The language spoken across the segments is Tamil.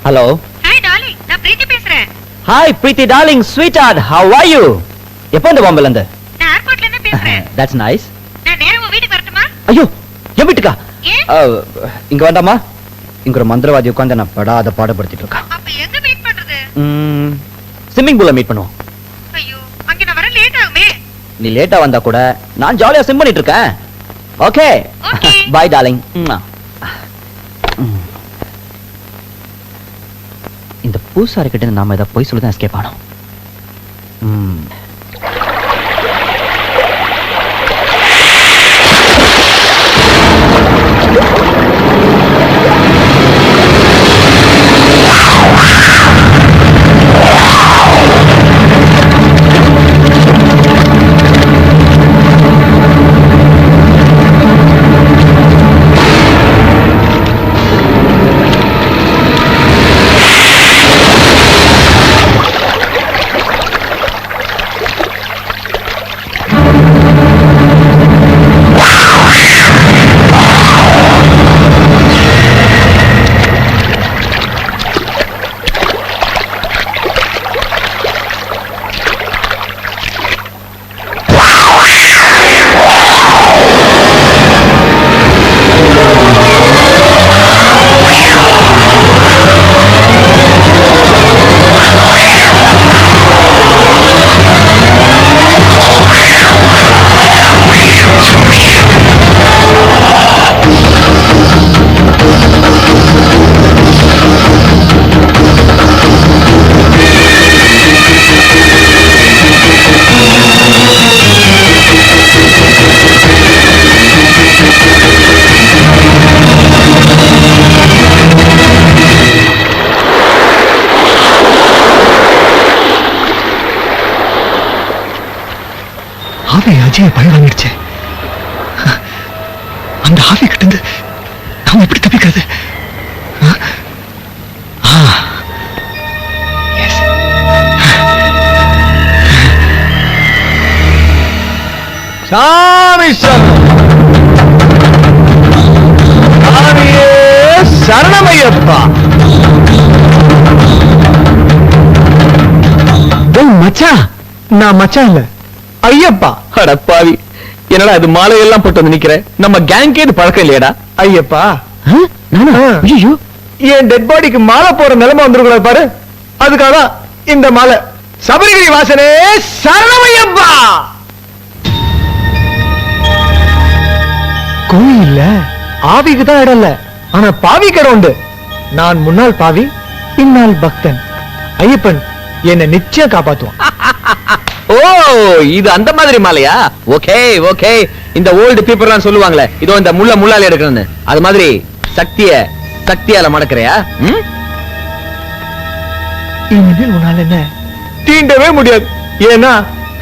ஹலோ. ஹாய் டார்லிங், நான் பிரீத்தி பேசுறேன். Hi Preethi darling, sweetheart, how are you? எப்போ இந்த பாம்பேல இருந்து? நான் ஏர்போர்ட்ல இருந்து பேசுறேன். That's nice. நான் நேரா உங்க வீட்டுக்கு வரட்டுமா? ஐயோ, என் வீட்டுக்கா? ஏன்? இங்க வேண்டாமா? இங்க ஒரு மந்திரவாதி உட்கார்ந்து நான் படாத பாடுபடுத்திட்டு இருக்கான். அப்ப எங்க மீட் பண்றது? ஸ்விம்மிங் பூல்ல மீட் பண்ணுவோம். ஐயோ, அங்க நான் வர லேட் ஆகுமே. நீ லேட்டா வந்தா கூட நான் ஜாலியா ஸ்விம் பண்ணிட்டு இருக்கேன். ஓகே. Okay. Bye darling. இந்த பூசாரி கிட்ட நாம ஏதாவது போய் சொல்லிதான் எஸ்கேப் ஆனோம். அஜய் பழி வாங்கிடுச்சு. அந்த ஆவி கிட்ட இருந்து நாம எப்படி தப்பிக்கிறது? சாமி சரணமையப்பா. மச்சான், நான் மச்சான் இல்ல, ஐயப்பா. அடப்பாவி, என்னடா இது மாலை எல்லாம் போட்டு வந்து நிக்கிற? நம்ம கேங்கே இது பழக்கம் இல்லையடா. ஐயப்பா, ஐயோ, என் டெட் பாடிக்கு மாலை போற நிலைமை வந்துருக்கூடாது பாரு. அதுக்காக இந்த மாலை. சபரிகிரி வாசனே சரணமையப்பா. கோயில் ஆவிக்கு தான் இடம் இல்ல, ஆனா பாவி கடை உண்டு. நான் முன்னாள் பாவி, பின்னால் பக்தன். ஐயப்பன் என்னை நிச்சயம் காப்பாத்துவான். ஓ, இது அந்த மாதிரி மாலையா? Okay okay. இந்த ஓல்டு பீப்பிள்லாம் சொல்லுவாங்களே, இதோ இந்த முள்ளால எடுக்கணும்னு, அது மாதிரி சக்தியால மடக்கறியா? இனிமேல் உன்னால என்ன தீண்டவே முடியாது. ஏன்னா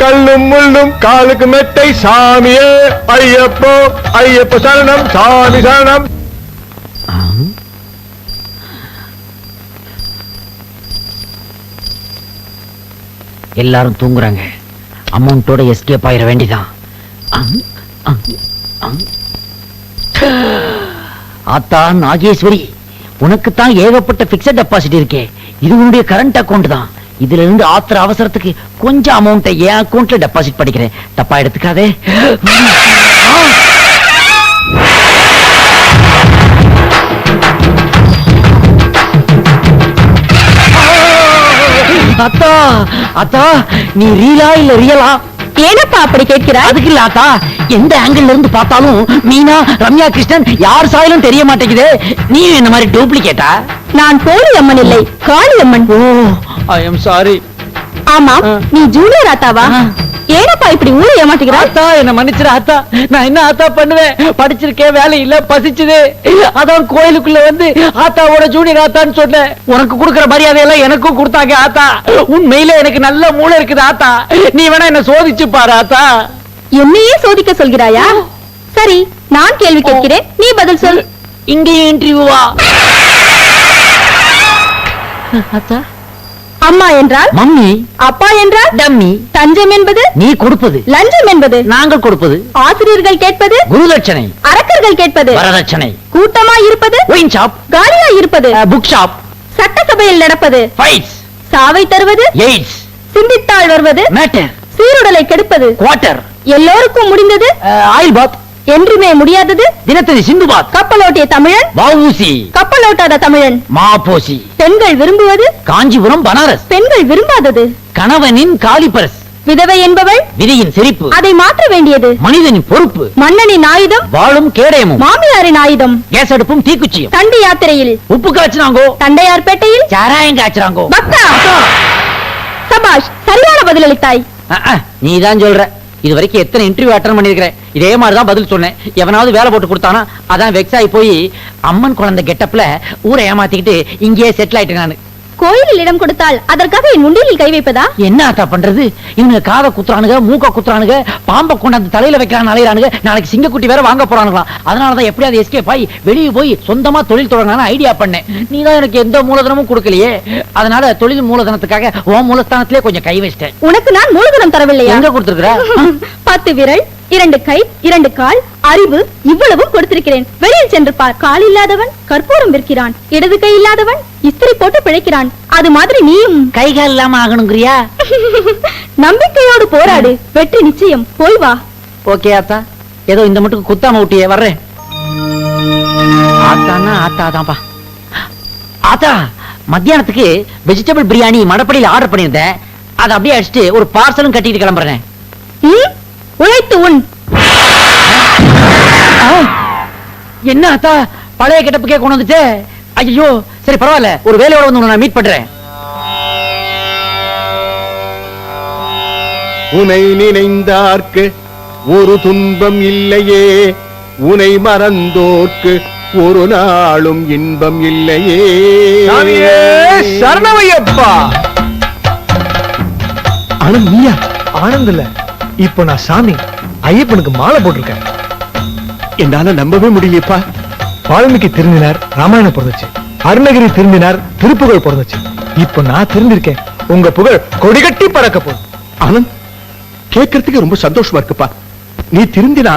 கல்லும் முள்ளும் காலுக்கு மெத்தை. சாமியே ஐயப்போ, ஐயப்ப சரணம், சாமி சரணம். எல்லாரும் தூங்குறாங்க. அமௌண்டோட எஸ்கேப் ஆயிர வேண்டிதான். ஆத்தா நாகேஸ்வரி, உனக்குத்தான் ஏகப்பட்ட பிக்ஸட் டெபாசிட் இருக்கே. இது உன்னுடைய கரண்ட் அக்கவுண்ட் தான். இதுல இருந்து ஆத்திர அவசரத்துக்கு கொஞ்சம் அமௌண்ட்டை என் அக்கவுண்ட்ல டெபாசிட் பண்ணிக்கிறேன். தப்பா எடுத்துக்காதே. அத்தா அத்தா, நீ ரீலா இல்ல ரியலா? ஏனப்பா அப்படி கேட்கிறாய்? அதுக்கு இல்ல ஆத்தா, எந்த ஆங்கிள் இருந்து பார்த்தாலும் மீனா, ரம்யா கிருஷ்ணன் யார் சாயலும் தெரிய மாட்டேங்குது. நீ என்ன மாதிரி டூப்ளிகேட்டா? நான் போலி அம்மன் இல்லை, காளி அம்மன். ஓ, ஐ எம் சாரி. ஆமா, நீ ஜூனியர் ஆத்தாவா? ஏனப்பா இப்படி ஊரை ஏமாட்டுகிறாய்? ஆத்தா என்ன மன்னிச்சிரு ஆத்தா. நான் என்ன ஆத்தா பண்ணுவேன்? படிச்சிருக்கேன், வேலை இல்ல, பசிச்சுது. அதான் கோயிலுக்குள்ள வந்து ஆத்தாவோட ஜூனியர் ஆத்தான்னு சொன்னேன். உனக்கு கொடுக்கிற மரியாதை எல்லாம் எனக்கும் கொடுத்தாங்க ஆத்தா. உண்மையில எனக்கு நல்ல மூளை இருக்குது ஆத்தா. நீ வேணா என்ன சோதிச்சு பாரு ஆத்தா. என்னையே சோதிக்க சொல்கிறாயா? சரி, நான் கேள்வி கேட்கிறேன், நீ பதில் சொல். இங்கேயும் இன்டர்வியூவா? ஆத்தா, அம்மா என்றால் மம்மி, அப்பா என்றால் டம்மி. தஞ்சம் என்பது நீ கொடுப்பது, லஞ்சம் என்பது நாங்கள் கொடுப்பது. ஆசிரியர்கள் கேட்பது குருதட்சணை, அரக்கர்கள் கேட்பது வரதட்சணை. கூட்டமாய் இருப்பது ஒயின் ஷாப், காலியாய் இருப்பது புக் ஷாப். சட்ட சட்டசபையில் நடப்பது ஃபைட்ஸ், சாவை தருவது எய்ட்ஸ், சிந்தித்தாள் வருவது மேட்டர், சீருடலை கெடுப்பது குவார்ட்டர், எல்லோருக்கும் முடிந்தது ஆயில் பாத், என்றுமே முடியாதது தினத்தந்தி சிந்து பாத், கப்பலோட்டிய தமிழன் வஉசி, கப்பலோட்டாத தமிழன் மாபோசி, பெண்கள் விரும்புவது காஞ்சிபுரம் பனாரஸ், பெண்கள் விரும்பாதது கணவனின் காலிபரஸ், விதவை என்பவள் விதியின் சிரிப்பு, அதை மாற்ற வேண்டியது மனிதனின் பொறுப்பு, மன்னனின் ஆயுதம் வாழும் கேடயமும், மாமியாரின் ஆயுதம் கேஸ் அடுப்பும் தீக்குச்சியும், தண்டி யாத்திரையில் உப்பு காய்ச்சினாங்கோ, தண்டையார்பேட்டையில் சாராயம் காய்ச்சறாங்கோ. பக்தா சபாஷ், சரியான பதிலளித்தாய். நீதான் சொல்ற. இது வரைக்கும் எத்தனை இன்டர்வியூ அட்டெண்ட் பண்ணிருக்கிறேன், இதே மாதிரிதான் பதில் சொன்னேன். எவனாவது வேலை போட்டு கொடுத்தானா அதான் வெக்ஸ் ஆகி போய் அம்மன் குழந்தை கெட்டப்ல ஊரை ஏமாத்திக்கிட்டு இங்கேயே செட்டில் ஆயிட்டேன் நானு. கோயிலில் இடம் கொடுத்தால் அதற்காக என் முண்டியில் கை வைப்பதா? என்ன ஆட்டா பண்றது? இவங்க காதை குத்துறானுங்க, மூக்க குத்துறானுங்க, பாம்பை கொண்டாந்து தலையில வைக்கிறான் அலையிறானுங்க. நாளைக்கு சிங்கக்குட்டி வேற வாங்க போறானுங்களாம். அதனாலதான் எப்படியாவது எஸ்கேப் ஆகி வெளியே போய் சொந்தமா தொழில் தொடங்கலாம்னு ஐடியா பண்ணேன். நீதான் எனக்கு எந்த மூலதனமும் கொடுக்கலையே. அதனால தொழில் மூலதனத்துக்காக உன் மூலஸ்தானத்திலே கொஞ்சம் கை வச்சிட்டேன். உனக்கு நான் மூலதனம் தரவில்லையா? எங்க கொடுத்திருக்கிற? 10 விரல், 2 கை, 2 கால், அறிவு இவ்வளவும் கொடுத்திருக்கிறேன். வெளியில் சென்று பார். கால் இல்லாதவன் கற்பூரம் விற்கிறான், இடது கை இல்லாதவன் இஸ்திரி போட்டு பிழைக்கிறான். அது மாதிரி நீயும் கைகால் இல்லாம ஆகணுங்கிறியா? நம்பிக்கையோடு போராடு, வெற்றி நிச்சயம். போய் வா. ஓகே ஆத்தா, ஏதோ இந்த மட்டும் குத்தாம ஊட்டியே வர்றேன். ஆத்தானா ஆத்தாதான்பா. ஆத்தா, மத்தியானத்துக்கு வெஜிடபிள் பிரியாணி மடப்படியில் ஆர்டர் பண்ணியிருந்தேன். அதை அப்படியே அடிச்சுட்டு ஒரு பார்சலும் கட்டிட்டு கிளம்புறேன். உழைத்து உன். என்ன ஆத்தா, பழைய கெட்டப்புக்கே கொண்டு வந்துட்டு? ஐயோ, சரி பரவாயில்ல, ஒரு வேலையோட வந்து நான் மீட் பண்றேன். உனை நினைந்தார்க்கு ஒரு துன்பம் இல்லையே, உனை மறந்தோர்க்கு ஒரு நாளும் இன்பம் இல்லையே. சரணமையப்பா. ஆனந்த் நீயா? ஆனந்த் இல்ல, இப்ப நான் சாமி ஐயப்பனுக்கு மாலை போட்டிருக்கேன். என்னால நம்பவே முடியலையப்பா. வால்மீகி திருந்தினார், ராமாயணம் பிறந்துச்சு. அருணகிரி திருந்தினார், திருப்புகழ் பிறந்துச்சு. இப்ப நான் திருந்திருக்கேன், உங்க புகழ் கொடிகட்டி பறக்க போகுது. ஆனந்த், கேட்கறதுக்கு ரொம்ப சந்தோஷமா இருக்குப்பா. நீ திருந்தினா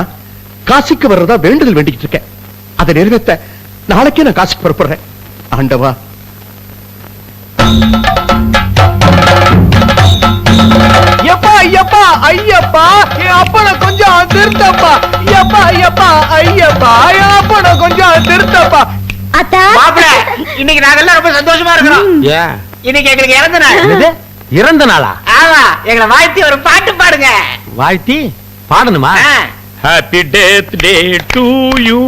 காசிக்கு வர்றதா வேண்டுதல் வேண்டிக்கிட்டு இருக்கேன். அதை நிறைவேற்ற நாளைக்கே நான் காசிக்கு புறப்படுறேன். ஆண்டவா. ஐயப்பா ஐயப்பா ஐயப்பா, என் அப்பனை கொஞ்சம் திருத்தப்பா. ஐயப்பா ஐயப்பா ஐயப்பா, என் அப்பனை கொஞ்சம் திருத்தப்பா. அத்தா, இன்னைக்கு நாங்கெல்லாம் ரொம்ப சந்தோஷமா இருக்கிறோம். இன்னைக்கு எங்களுக்கு இறந்த நாள். இறந்த நாளா? ஆமா, எங்களை வாழ்த்தி ஒரு பாட்டு பாடுங்க. வாழ்த்தி பாடணுமா? Happy death day to you,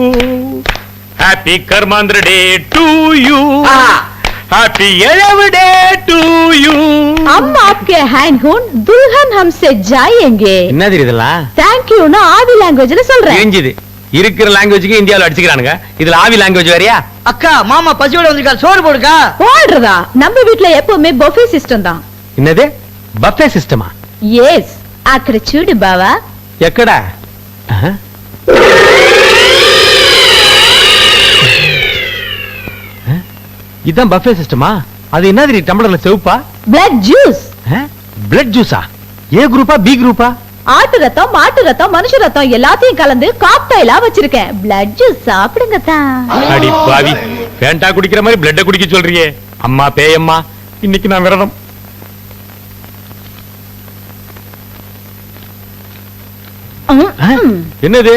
happy karmandra day to you, happy eleven day to you. हम आपके हैंड हूं, दुल्हन हमसे जाएंगे. என்ன இதெல்லாம்? Thank you னா ஆதி லாங்குவேஜ்ல சொல்றேன். தெரிஞ்சது. இருக்கிற லாங்குவேஜ்க்கு இந்தியாவுல அடிச்சுக்கிறானுங்க. இதுல ஆவி லாங்குவேஜ் வேறயா? அக்கா, மாமா பசியோட வந்திருக்காரு, சோறு போடுக்கா. போடுறதா? நம்ம வீட்ல எப்பவுமே பஃபே சிஸ்டம் தான். என்னது பஃபே சிஸ்டமா? எஸ், அக்கறை சூடு பாவா. எக்கடா? இதான் பஃபே சிஸ்டமா? அது என்னது டம்ளர்ல செவுப்பா? Blood juice. பிளட் ஜூஸா? ஏ குரூப்பா பி குரூப்பா? ஆட்டு ரத்தம், மாட்டு ரத்தம், மனுஷ ரத்தம் எல்லாத்தையும் கலந்து காக்டைலா வச்சிருக்கேன். பிளட் ஜூஸ் சாப்பிடுங்க தான். அடி பாவி, பேண்டா குடிக்கிற மாதிரி பிளட்ட குடிக்க சொல்றியே. அம்மா பேயம்மா, இன்னைக்கு நான் விரதம். என்னது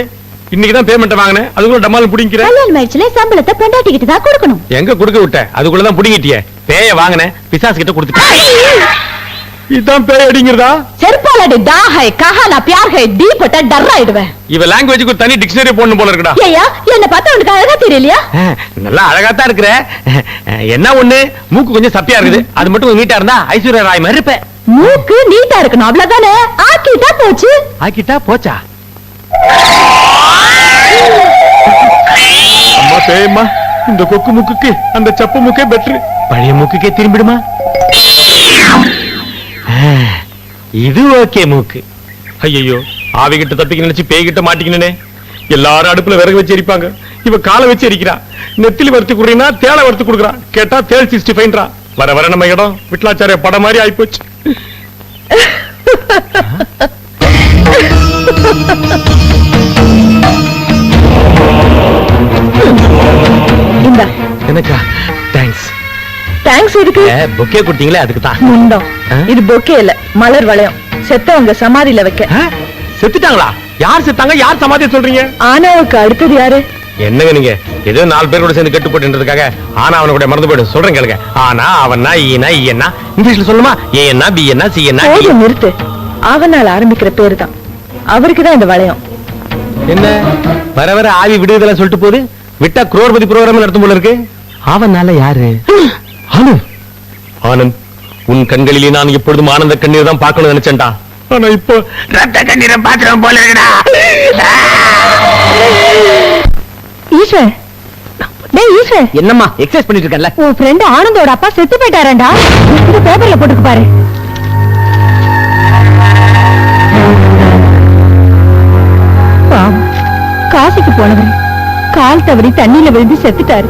இன்னைக்குதான் பேமெண்ட் வாங்கினேன், அதுக்குள்ள டமால் புடிங்கிற. கல்யாணம் ஆயிடுச்சுல, சம்பளத்தை பெண்டாட்டிக்கிட்டு தான் கொடுக்கணும். எங்க கொடுக்க விட்ட? அதுக்குள்ளதான் புடிங்கிட்டியே. பேய வாங்கினேன், பிசாசு கிட்ட கொடுத்துட்டேன். இதான் பேய் அடிங்கிறதா? செருப்பாலடி டா ஹை கஹா நான் பியார் ஹை டி பட்ட டர் ஆயிடுவேன். இவ லாங்குவேஜ்க்கு ஒரு தனி டிக்ஷனரி போடணும் போல இருக்குடா. ஏய்யா, என்ன பார்த்தா உனக்கு அழகா தெரியலையா? நல்லா அழகா தான் இருக்கிற. என்ன ஒண்ணு, மூக்கு கொஞ்சம் சப்பியா இருக்குது. அது மட்டும் நீட்டா இருந்தா ஐஸ்வர்யா ராய் மாதிரி இருப்ப. மூக்கு நீட்டா இருக்கணும், அவ்வளவுதானே. ஆக்கிட்டா போச்சு. ஆக்கிட்டா போச்சா? அம்மா பேயம்மா, இந்த கொக்கு முக்குக்கு அந்த சப்பு முக்கே பெட்ரு. பழைய மூக்குக்கே திரும்பிடுமா? இது ஓகே மூக்கு. ஐயோ, ஆவிகிட்ட தப்பிக்க நினைச்சு பேய்கிட்ட மாட்டிக்கினே. எல்லாரும் அடுப்புல விறகு வச்சு எரிப்பாங்க, இவ காலை வச்சு எரிக்கிறா. நெத்திலி வறுத்து குடுறீனா தேளை வறுத்து கொடுக்குறா. கேட்டா தேள் 65 வர வர நம்ம இடம் விட்லாச்சாரிய படம் மாதிரி ஆயிப்போச்சு. எனக்கா? தேங்க்ஸ். தேங்க்ஸ் இருக்கு. பொக்கே கொடுத்தீங்களே அதுக்கு தான். முண்டம். இது பொக்கே இல்ல, மலர் வளையம். செத்தவங்க சமாதியில வைக்க. செத்துட்டாங்களா? யார் செத்தாங்க? யார் சமாதி சொல்றீங்க? ஆனாவுக்கு அடுத்தது யாரு? என்னங்க நீங்க ஏதோ 4 பேர் கூட சேர்ந்து கெட்டு போட்டுன்றதுக்காக ஆனா அவன கூட மறந்து போயிடு சொல்றேன் கேளுங்க. ஆனா அவனா ஈனா ஈனா இங்கிலீஷ்ல சொல்லுமா? ஏன்னா பி என்ன சி என்ன? போதும் நிறுத்து. அவனால் ஆரம்பிக்கிற பேரு தான். அவருக்கு தான் இந்த வளையம். என்ன வர வர ஆவி விடுதலாம் சொல்லிட்டு போகுது. விட்டா குரோர்பதி ப்ரோகிராம் நடத்தும் போல இருக்கு. அவனால யாரு? ஆனந்த். ஆனந்த், உன் கண்களிலே நான் எப்பொழுதும் ஆனந்த கண்ணீர் தான் பார்க்கணும்னு நினைச்சேன்டா. ஆனா இப்போ ரத்த கண்ணீரை பாத்திரம் போல இருக்குடா. ஈஸ்வர், டேய் ஈஸ்வர், என்னம்மா எக்ஸசைஸ் பண்ணிட்டு இருக்கேன்ல? உன் ஃப்ரெண்ட் ஆனந்தோட அப்பா செத்து போயிட்டாராண்டா. இந்த பேப்பர்ல போட்டுக்கு பாரு. காசிக்கு போனவர் கால் தவறி தண்ணியில விழுந்து செத்துட்டாரு.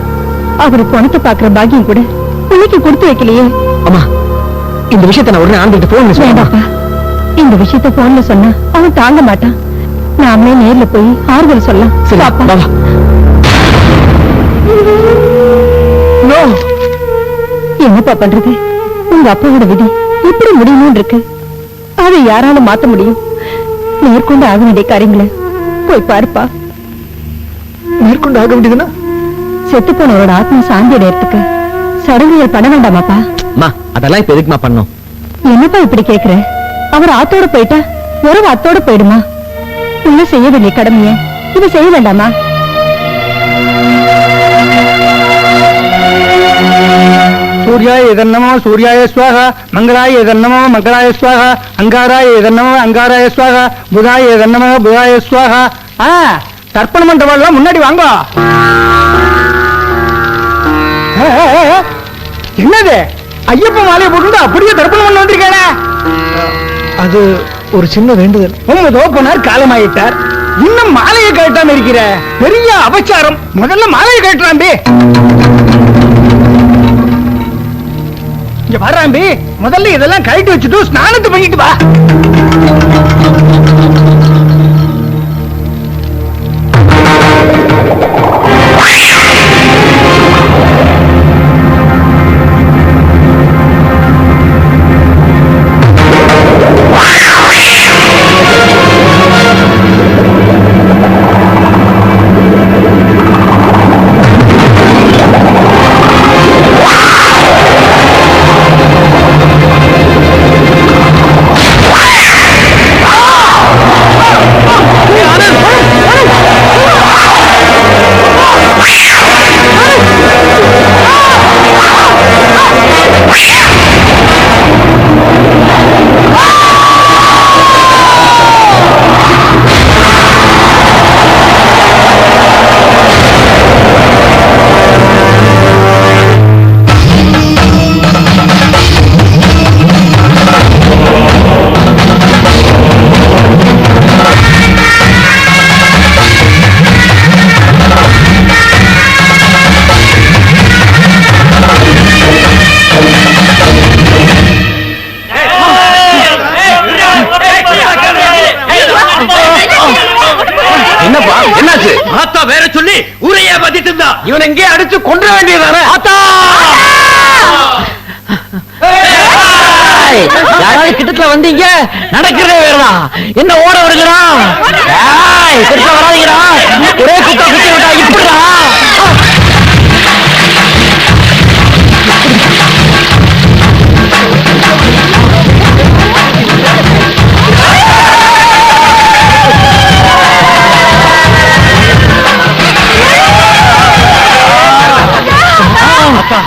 அவரு பணத்தை பாக்குற பாக்கியம் கூட பிள்ளைக்கு கொடுத்து வைக்கலையே. அம்மா, இந்த விஷயத்தை நான் உடனே ஆனந்திட்டு போன் வேண்டாப்பா, இந்த விஷயத்த போன்ல சொன்னா அவன் தாங்க மாட்டான். நாமளே நேர்ல போய் ஆறுதல் சொல்லலாம். சரி, பாப்பா. வா, வா. என்னப்பா பண்றது? உங்க அப்பாவோட விதி இப்படி முடியணும் இருக்கு. அதை யாரால மாத்த முடியும்? மேற்கொண்டு ஆக வேண்டிய காரியங்களை போய் பாருப்பா. மேற்கொண்டு ஆக வேண்டியதுன்னா செத்து போனவரோட ஆத்மா சாந்தி அடையறதுக்கு சடங்குகள் பண்ண வேண்டாமாப்பா? அம்மா அதெல்லாம் இப்ப எதுக்குமா பண்ணோம்? என்னப்பா இப்படி கேக்குற? அவர் ஆத்தோட போயிட்டா உறவு அத்தோட போயிடுமா? உள்ள செய்ய வேண்டிய கடமைய இவ செய்ய வேண்டாமா? சூர்யாய எதன்னமோ சூர்யாய ஸ்வாகா, மங்களாய எதன்னமோ மங்களாய ஸ்வாகா, அங்காராய எதன்னமோ அங்காராய ஸ்வாகா, புதாய எதன்னமோ புதாய ஸ்வாகா. தர்ப்பணம் பண்றவெல்லாம் முன்னாடி வாங்க. என்னது ஐயப்ப மாலையை போட்டு அப்படியே தர்ப்பணம் பண்ண வந்திருக்கேனே? அது ஒரு சின்ன வேண்டுதல். உங்க தோப்பனார் காலமாயிட்டார், இன்னும் மாலையை கழட்டாம இருக்கிற பெரிய அபச்சாரம். முதல்ல மாலையை கழட்டாம்பி. இங்க வராம்பி, முதல்ல இதெல்லாம் கழட்டி வச்சுட்டு ஸ்நானத்தை பண்ணிட்டு வா. என்னப்பா என்னாச்சு? ஆத்தா வேற சொல்லி ஊரையே பத்திட்டு இருந்தா. இவன் எங்கே அடிச்சு கொன்ற வேண்டியதானே? ஆத்தா யாராவது கிட்டத்துல வந்தீங்க, நடக்கிறதே வேறதான். என்ன ஓட வருகிறான்? கிட்ட வராதீங்கடா, ஒரே குத்தா குத்தி விட்டா இப்படிடா. அப்பா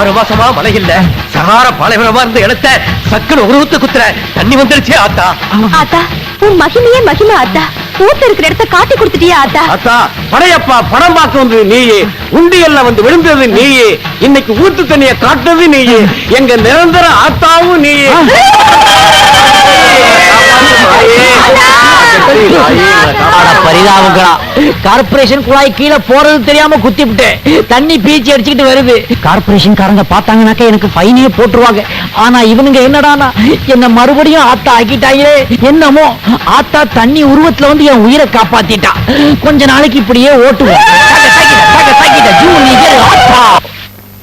6 மாசமா மழை இல்ல, சகார பாலைவனமா இருந்த இடத்தை சக்கன உருவத்தை குத்துற தண்ணி வந்துருச்சு. ஆத்தா ஆத்தா, உன் மகிமையே மகிமை ஆத்தா. ஊத்த இருக்கிற இடத்த காட்டி கொடுத்துட்டியா ஆத்தா? ஆத்தா படையப்பா பணம் பார்க்க வந்தது நீயே, உண்டியல்ல வந்து விழுந்தது நீயே, இன்னைக்கு ஊத்து தண்ணிய காட்டுறது நீயே, எங்க நிரந்தர ஆத்தாவும் நீயே. பரிதாபங்களா, கார்பரேஷன் குழாய் கீழே போறது தெரியாம குத்தி விட்டேன். தண்ணி பீச்சி அடிச்சுக்கிட்டு வருது. கார்பரேஷன் காரங்க பார்த்தாங்கன்னாக்க எனக்கு ஃபைனே போட்டுருவாங்க. ஆனா இவனுங்க என்னடானா என்ன மறுபடியும் ஆத்தா ஆக்கிட்டாங்களே. என்னமோ ஆத்தா தண்ணி உருவத்துல வந்து என் உயிரை காப்பாத்திட்டா. கொஞ்ச நாளைக்கு இப்படியே ஓட்டுவோம்.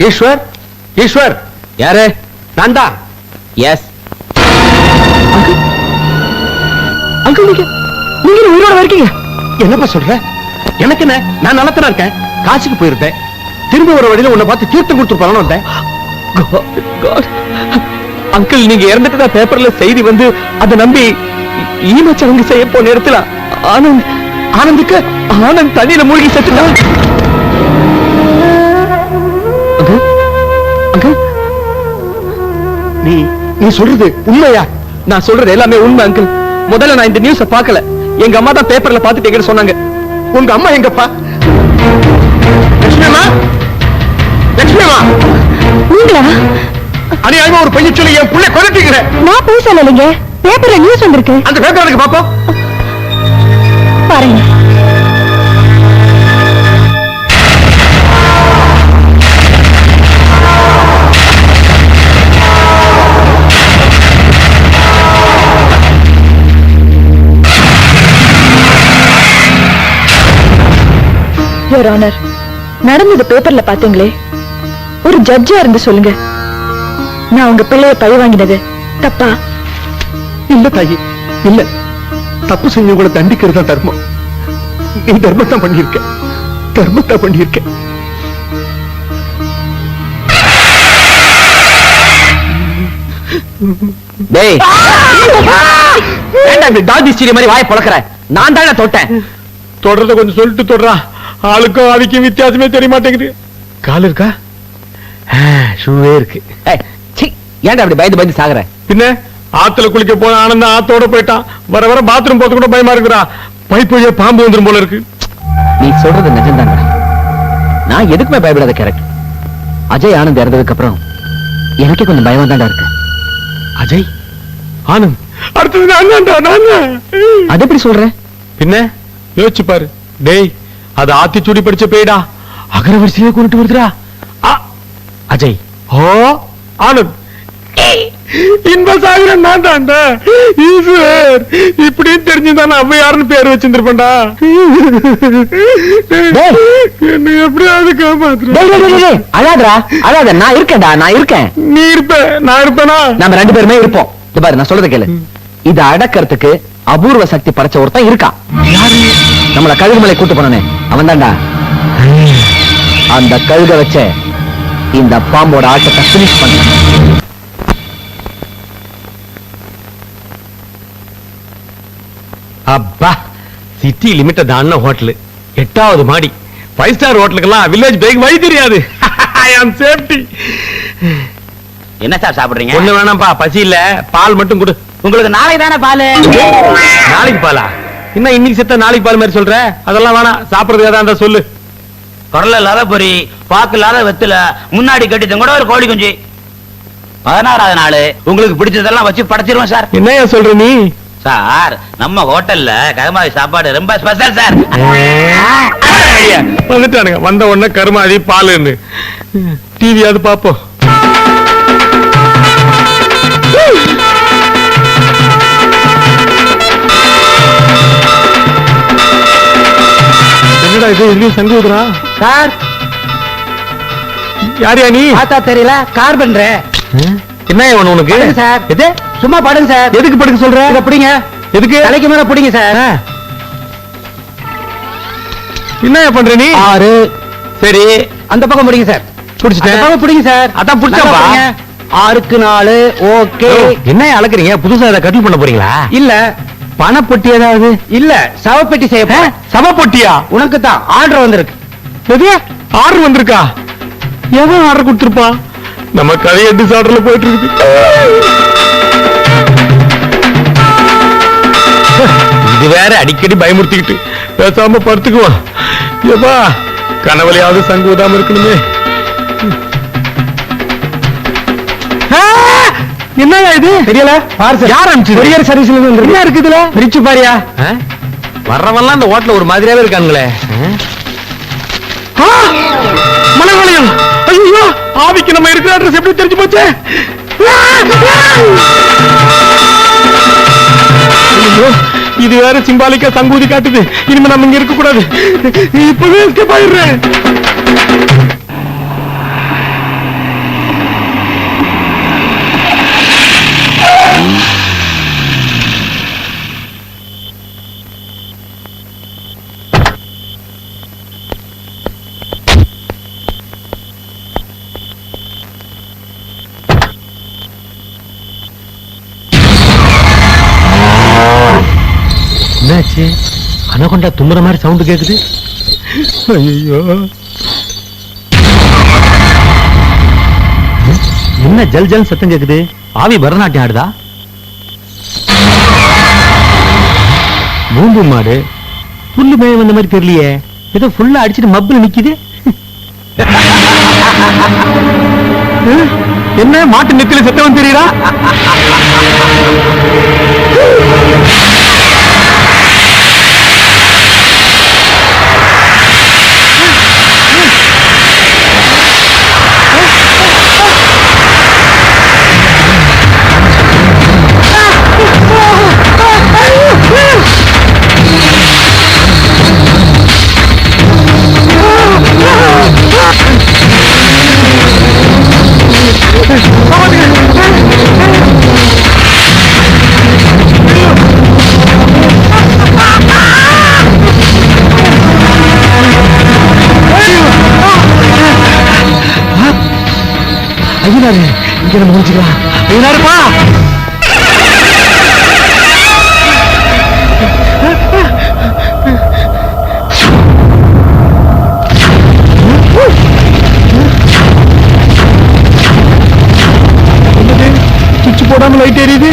ஈஸ்வர், ஈஸ்வர் யாரு? நான் தான். எஸ் அங்கிள் நீங்க உயிரோட இருக்கீங்க? என்னப்பா சொல்ற? எனக்கு என்ன, நான் நலத்தனா இருக்கேன். காசுக்கு போயிருந்தேன். திரும்ப வர வழியில உன்னை பார்த்து தீர்த்தம் கொடுத்துருப்பான்னு வந்தேன். அங்கிள் நீங்க இறந்துட்டு பேப்பர்ல செய்தி வந்து அதை நம்பி ஈமச்சடங்கு செய்ய போன நேரத்துல ஆனந்த் தண்ணியில மூழ்கி செத்துட்டான். நீ சொல்றது உண்மையா? நான் சொல்றது எல்லாமே உண்மை அங்கிள். முதல்ல நான் இந்த நியூஸ பார்க்கல. எங்க அம்மா தான் பேப்பர்ல பார்த்துட்டு எங்க சொன்னாங்க. உங்க அம்மா எங்கப்பா? லட்சுமிமா, லட்சுமிமா, நீங்களா? அநியாயமா ஒரு பையன் சொல்லி என் புள்ள கொலைட்டீங்க. நான் போய் சொல்லலைங்க, பேப்பர்ல நியூஸ் வந்திருக்கு. அந்த பேப்பர் எனக்கு பாப்போம். பாருங்க. யுவர் ஆனர், நடந்தது பேப்பர்ல பாத்தீங்களே, ஒரு ஜட்ஜா இருந்து சொல்லுங்க, நான் உங்க பிள்ளைய பழி வாங்கினது தப்பா? இல்ல தாயி, இல்ல. தப்பு செஞ்சவங்களை தண்டிக்கிறது தான் தர்மம். நீ தர்மத்தான் பண்ணியிருக்க, தர்மத்தான் பண்ணியிருக்க. டேய் ஏன்டா இப்படி டாக் ஹிஸ்டரி மாதிரி வாயை பழக்கற? நான் தானே தொட்டேன். தொடர்றத கொஞ்சம் சொல்லிட்டு தொடரா. ஆளுக்கும் ஆவிக்கும் வித்தியாசமே தெரிய மாட்டேங்குது. கால் இருக்கா? ஷூவே இருக்கு. ஏய், சீ, ஏன்டா அப்படி பயந்து பயந்து சாகுற? பின்ன ஆத்துல குளிக்க போன ஆனந்தம் ஆத்தோட போயிட்டான். வர வர பாத்ரூம் போறது கூட பயமா இருக்குடா. பைப் வழியா பாம்பு வந்துரும் போல இருக்கு. நீ சொல்றது நிஜம்தாங்க. நான் எதுக்குமே பயப்படாத கேரக்டர். அஜய் ஆனந்த் இறந்ததுக்கு அப்புறம் எனக்கே கொஞ்சம் பயம் தான்டா இருக்கு. அஜய் ஆனந்த் அடுத்தது நான் தான். அது எப்படி சொல்ற? பின்ன யோசிச்சு பாரு. டேய் அது ஆத்திச்சூடி படிச்ச பேடா. அகரவரிசையிலே கொண்டு வருதுடா. அஜய் ஓ ஆனந்த் இன்பசாகரன் நான் தான்டா. ஈஸ்வர் இப்படின்னு தெரிஞ்சுதான் அவ்வையாருன்னு பேர் வச்சிருந்திருப்பேன்டா. என்ன எப்படியாவது காப்பாத்து. அழாதடா, அழாத. நான் இருக்கேன்டா, நான் இருக்கேன். நீ இருப்ப, நான் இருப்பேனா? நாம ரெண்டு பேருமே இருப்போம். இது பாரு, நான் சொல்றத கேளு. இத அடக்கிறதுக்கு அபூர்வ சக்தி படைச்ச ஒருத்தன் இருக்கான். நம்மள கழுகுமலை கூட்டு போனானே, அவன் தான்டா. அந்த கழுக வச்ச இந்த பாம்போட ஆட்டத்தை பினிஷ் பண்ண. அப்பா சிட்டி லிமிட்ட தான ஹோட்டல் 8வது மாடி 5 ஸ்டார் ஹோட்டலுக்கெல்லாம் வில்லேஜ் பேக் வழி தெரியாது. ஐ அம் சேஃப்டி. என்ன சார் சாப்பிடுறீங்க? ஒண்ணு வேணாம்பா, பசி இல்ல. பால் மட்டும் கொடு. உங்களுக்கு நாளைக்கு தானே பால்? நாளைக்கு பாலா? என்ன இன்னைக்கு செத்த நாளைக்கு பால் மாதிரி சொல்ற? அதெல்லாம் வேணாம். சாப்பிடுறது ஏதா இருந்தா சொல்லு. குரல் இல்லாத பொரி, பாக்கு இல்லாத வெத்துல, முன்னாடி கட்டித்தம் கூட ஒரு கோழி குஞ்சு. 16வது நாள் உங்களுக்கு பிடிச்சதெல்லாம் வச்சு படைச்சிருவோம் சார். என்னையா சொல்ற நீ? சார் நம்ம ஹோட்டல்ல கருமாதி சாப்பாடு ரொம்ப ஸ்பெஷல் சார். வந்துட்டானுங்க. வந்த உடனே கருமாதி பாலுன்னு. டிவியாவது பாப்போம். என்னடா இது இதுலயும் சங்கு ஊதுறா? சார், யாரியா நீ? பார்த்தா தெரியல, கார் பண்றேன். என்ன வேணும் உனக்கு? படுங்க சார். எது? சும்மா படுங்க சார். எதுக்கு படுக்க சொல்ற? இத பிடிங்க. எதுக்கு? தலைக்கு மேல பிடிங்க சார். என்ன பண்ற நீ? 6. சரி அந்த பக்கம் பிடிங்க சார். புடிச்சிட்டேன். அந்த பக்கம் பிடிங்க சார். அதான் புடிச்சப்பா. 6க்கு 4. ஓகே. என்ன அளக்குறீங்க? புதுசா இதை கட்டில் பண்ண போறீங்களா? இல்ல பணப்பொட்டி ஏதாவது? இல்ல, சவப்பெட்டி செய்ய போறேன். சவப்பொட்டியா? உனக்கு தான் ஆர்டர் வந்திருக்கு. எது? ஆர்டர் வந்திருக்கா? எவன் ஆர்டர் கொடுத்திருப்பா? நம்ம கதையை டிசார்டர்ல போயிட்டு இருக்கு. இது வேற அடிக்கடி பயமுறுத்திக்கிட்டு பேசாம படுத்துக்குவோம். ஏப்பா கனவுலையாவது சங்கு ஊதாம இருக்கணுமே. என்னயா இது? தெரியல. யார் அனுப்பிச்சது? கொரியர் சர்வீஸ்ல இருந்து என்ன இருக்கு இதுல? பிரிச்சு பாரியா. வர்றவன்லாம் இந்த ஹோட்டல்ல ஒரு மாதிரியாவே இருக்காங்களே. மலைவளையம். ஐயோ, ஆவிக்கு நம்ம இருக்கிற அட்ரஸ் எப்படி தெரிஞ்சு போச்சு? ஐயோ, இது வேற சிம்பாலிக்கா சங்கூதி காட்டுது. இனிமே நம்ம இங்க இருக்க கூடாது. இப்பவே எஸ்கேப் ஆயிடுறேன். என்னாச்சு? அனகொண்டா தும்புற மாதிரி சவுண்ட் கேக்குது. ஐயோ, என்ன ஜல் ஜல் சத்தம் கேக்குது? ஆவி பரநாட்டியம் ஆடுதா? பூம்பு மாடு புல்லு மேய வந்த மாதிரி தெரியலையே, ஏதோ ஃபுல்லா அடிச்சிட்டு மப்புல நிக்குது. என்ன மாட்டு நெத்தில சத்தம் தெரியுதா? ஐயனாரு, இங்க நம்ம முடிச்சுக்கலாம். ஐயனாருப்பா, சுவிட்ச் போடாம லைட் எரியுது.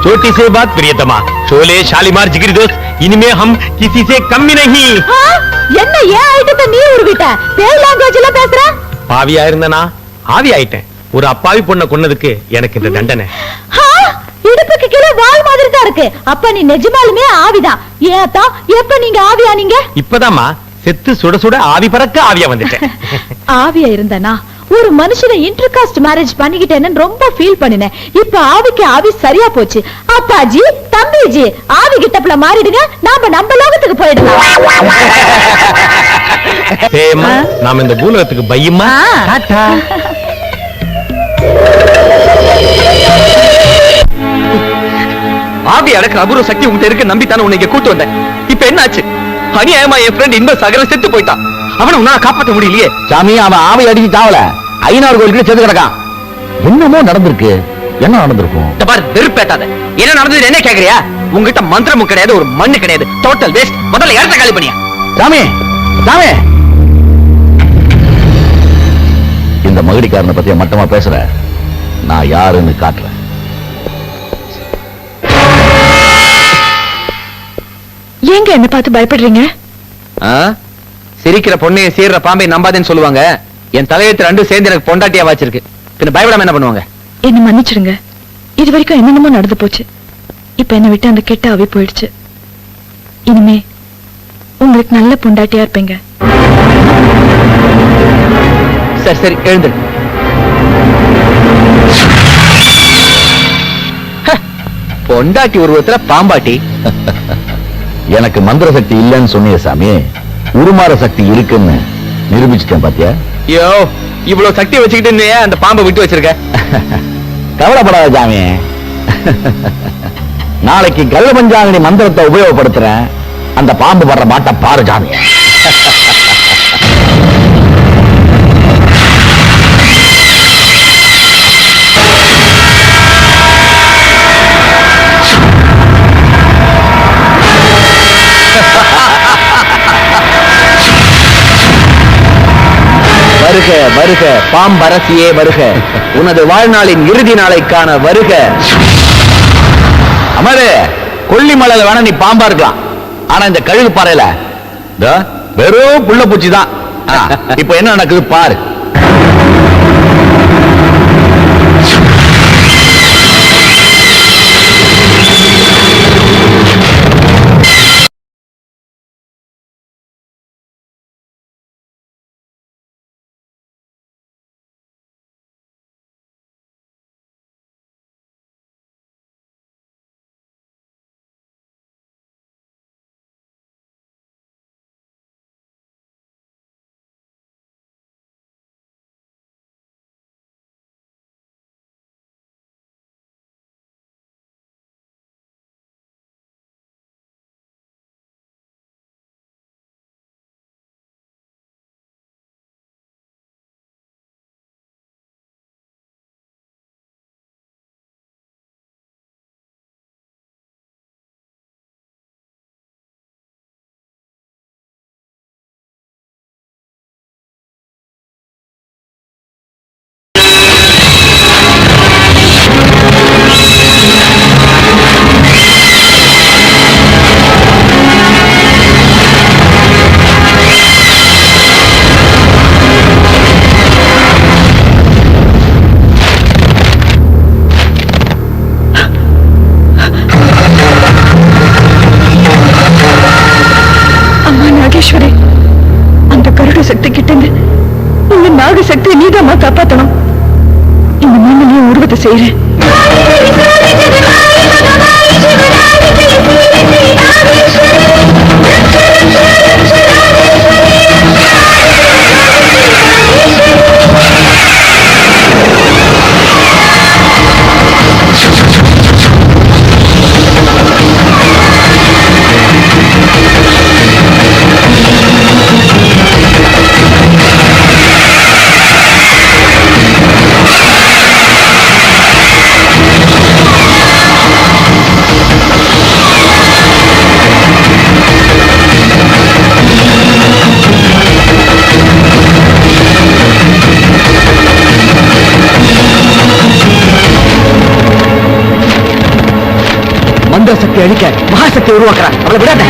छोटी से बात प्रियतमा, शोले शालीमार जिगरी दोस्त, इनमें हम किसी से कम भी नहीं. என்ன ஏன் ஆயிட்ட நீ உருவிட்ட? பேய் லாங்குவேஜ்ல பேசுற? பாவியா இருந்தனா ஆவி ஆயிட்டேன். ஒரு அப்பாவி பொண்ணை கொன்னதுக்கு எனக்கு இந்த தண்டனை. இடுப்புக்கு கீழே வால் மாதிரி தான் இருக்கு. அப்ப நீ நிஜமாலுமே ஆவிதான். ஏத்தா எப்ப நீங்க ஆவியானீங்க? இப்பதாம்மா செத்து சுட சுட ஆவி பறக்க ஆவியா வந்துட்டேன். ஆவியா இருந்தனா ஒரு மனுஷனை இன்டர்காஸ்ட் மேரேஜ் பண்ணிக்கிட்டேன்னு ரொம்ப ஃபீல் பண்ணினேன். இப்ப ஆவிக்கு ஆவி சரியா போச்சு. அப்பாஜி, தம்பிஜி, ஆவி கிட்டப்ல மாறிடுங்க. நம்ம லோகத்துக்கு போயிடலாம். சேமா, நாம இந்த பூலோகத்துக்கு பையமா. டாடா. ஆவி அடக்கிற அபூர்வ சக்தி உங்ககிட்ட இருக்கு நம்பித்தானே உன்னை இங்க கூட்டு வந்தேன். இப்ப என்ன ஆச்சு? அநியாயமா என் ஃப்ரெண்ட் இன்ப சகல செத்து போயிட்டான். அவனை உன்னால காப்பாற்ற முடியலையே. சாமி, அவன் ஆவி அடிச்சு தாவல ஐநாறு கோயிலுக்கு செத்து கிடக்கான். என்னமோ நடந்திருக்கு. என்ன நடந்திருக்கும்? பாரு, வெறுப்பேட்டாத. என்ன நடந்தது என்ன கேக்குறியா? உங்ககிட்ட மந்திரமும் கிடையாது, ஒரு மண்ணு கிடையாது. Total waste. முதல்ல இடத்த காலி பண்ணியா. சாமி, சாமி, இந்த மகடிக்காரனை பத்திய மட்டமா பேசுற. நான் யாருன்னு காட்டுறேன். ஏங்க என்ன பார்த்து பயப்படுறீங்க? சிரிக்கிற பொண்ணையை சீர்ற பாம்பை நம்பாதேன்னு சொல்லுவாங்க. என் தலையெழுத்து ரெண்டும் சேர்ந்து எனக்கு பொண்டாட்டியா வாச்சிருக்கு. பின்ன பயப்படாம என்ன பண்ணுவாங்க? என்ன மன்னிச்சிடுங்க. இது வரைக்கும் என்னென்னமோ நடந்து போச்சு. இப்ப என்ன விட்டு அந்த கெட்ட ஆவி போயிடுச்சு. இனிமே உங்களுக்கு நல்ல பொண்டாட்டியா இருப்பீங்க. சரி சரி, எழுந்து. பொண்டாட்டி உருவத்துல பாம்பாட்டி. எனக்கு மந்திர சக்தி இல்லைன்னு சொன்னிய சாமி, உருமாற சக்தி இருக்குன்னு நிரூபிச்சிட்டேன் பாத்தியா? ஐயோ, இவ்வளவு சக்தி வச்சுக்கிட்டு அந்த பாம்பை விட்டு வச்சிருக்க. கவலைப்படாத சாமி. நாளைக்கு கல்ல பஞ்சாங்கனி மந்திரத்தை உபயோகப்படுத்துறேன். அந்த பாம்பு வர்ற மாட்ட பாரு சாமி. வருக வருக பாம்பரசியே வருக, உனது வாழ்நாளின் இறுதி நாளைக்கான வருக. அமரு, கொல்லிமலையில வேணா நீ பாம்பா இருக்கலாம், ஆனா இந்த கழுகு பாறையில வெறும் புள்ள பூச்சி தான். இப்ப என்ன நடக்குது பாரு. அந்த கருட சக்தி கிட்ட இந்த நாக சக்தியை நீதாமா காப்பாத்தணும். இந்த மண்ணிலேயே உருவத்தை செய்யறேன். மந்திர சக்தி அழிக்க மகாசக்தி உருவாக்குறான். அவளை விடாத.